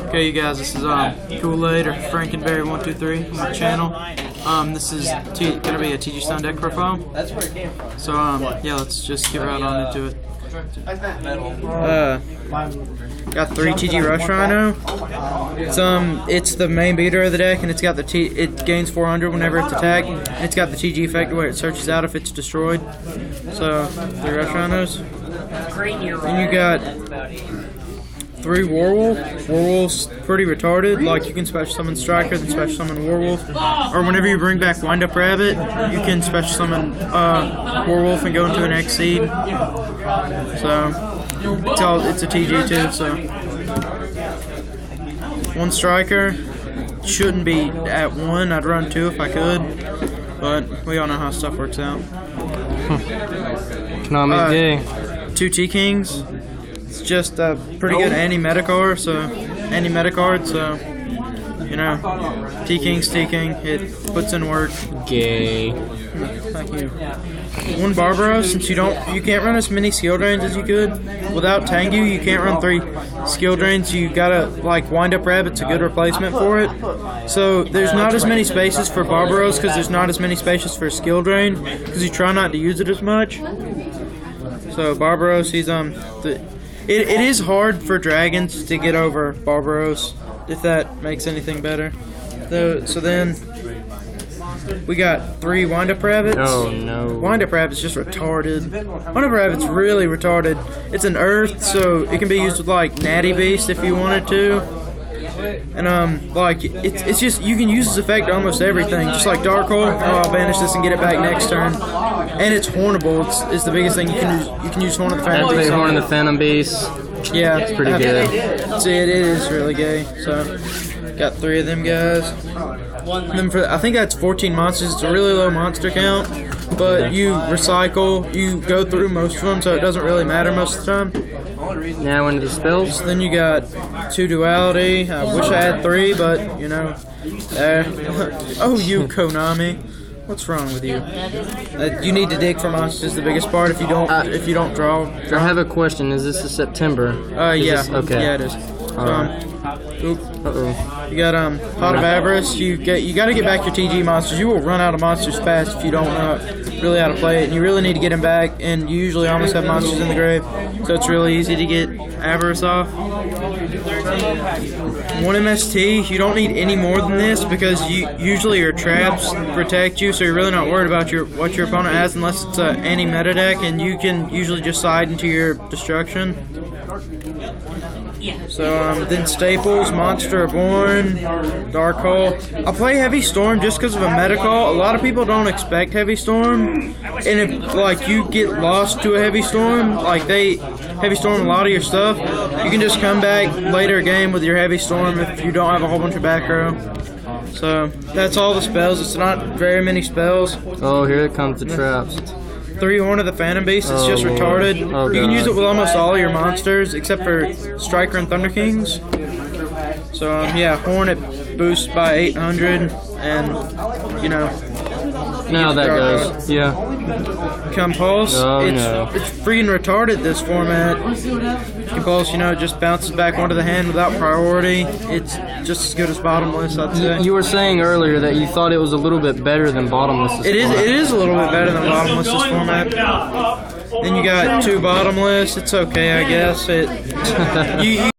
Okay, you guys, this is Kool-Aid or Frankenberry123 on my channel. This is gonna be a TG Stone deck profile. So yeah, let's just get right on into it. Got 3 TG Rush Rhino. It's the main beater of the deck, and it's got it gains 400 whenever it's attacked. And it's got the TG effect where it searches out if it's destroyed. So 3 Rush Rhinos. And you got 3 Werewolf. Werewolf's pretty retarded. Like, you can special summon Striker, then special summon Werewolf. Or whenever you bring back Wind Up Rabbit, you can special summon Werewolf and go into an X-Seed. So it's a TG too. So 1 Striker. Shouldn't be at 1. I'd run 2 if I could. But we all know how stuff works out. Economic day. 2 T-Kings. It's just a pretty good anti-meta card, so you know, T-King, it puts in work. Gay. Thank you. 1 Barbaros, since you can't run as many skill drains as you could. Without Tengu, you can't run 3 skill drains. You gotta, like, Wind Up Rabbit's a good replacement for it. So there's not as many spaces for Barbaros because there's not as many spaces for skill drain because you try not to use it as much. So Barbaros, he's It is hard for dragons to get over Barbaros, if that makes anything better. So then we got 3 Wind Up Rabbits. Oh no. Wind Up Rabbit's just retarded. Wind Up Rabbit's really retarded. It's an earth, so it can be used with like Natty Beast if you wanted to. And like it's just, you can use this effect to almost everything. Just like Dark Hole, I'll banish this and get it back next turn. And it's hornable. It's the biggest thing you can use. You can use Horn of the Phantom Beast. Horn of the Phantom Beast. Yeah, it's pretty good. It is really gay. So got 3 of them guys. And then I think that's 14 monsters. It's a really low monster count, but you recycle. You go through most of them, so it doesn't really matter most of the time. Now into the spells. So then you got 2 Duality. I wish I had 3, but you know. Oh, you Konami. What's wrong with you? You need to dig for monsters is the biggest part. If you don't draw. I have a question. Is this a September? Yeah. Okay. Yeah, it is. Uh-oh. You got Pot of Avarice. You got to get back your TG monsters. You will run out of monsters fast if you don't know really how to play it. And you really need to get them back. And you usually almost have monsters in the grave, so it's really easy to get Avarice off. 1 MST. You don't need any more than this because usually your traps protect you, so you're really not worried about what your opponent has unless it's an anti-meta deck, and you can usually just side into your destruction. So then Staples, Monster Reborn, Dark Hole. I play Heavy Storm just because of a meta call. A lot of people don't expect Heavy Storm, and if like you get lost to a Heavy Storm, like Heavy Storm a lot of your stuff, you can just come back later game with your Heavy Storm if you don't have a whole bunch of back row. So that's all the spells. It's not very many spells. Oh, here comes the traps. 3 Horn of the Phantom Beast. It's just retarded. Oh, you can use it with almost all of your monsters except for Striker and Thunder Kings. So yeah, Horn, it boosts by 800, and you know. Now that goes. Yeah. Compulse. Oh, it's freaking retarded, this format. Compulse, you know, it just bounces back onto the hand without priority. It's just as good as Bottomless, I'd say. You were saying earlier that you thought it was a little bit better than Bottomless. It is a little bit better than Bottomless, this format. Then you got 2 Bottomless. It's okay, I guess. You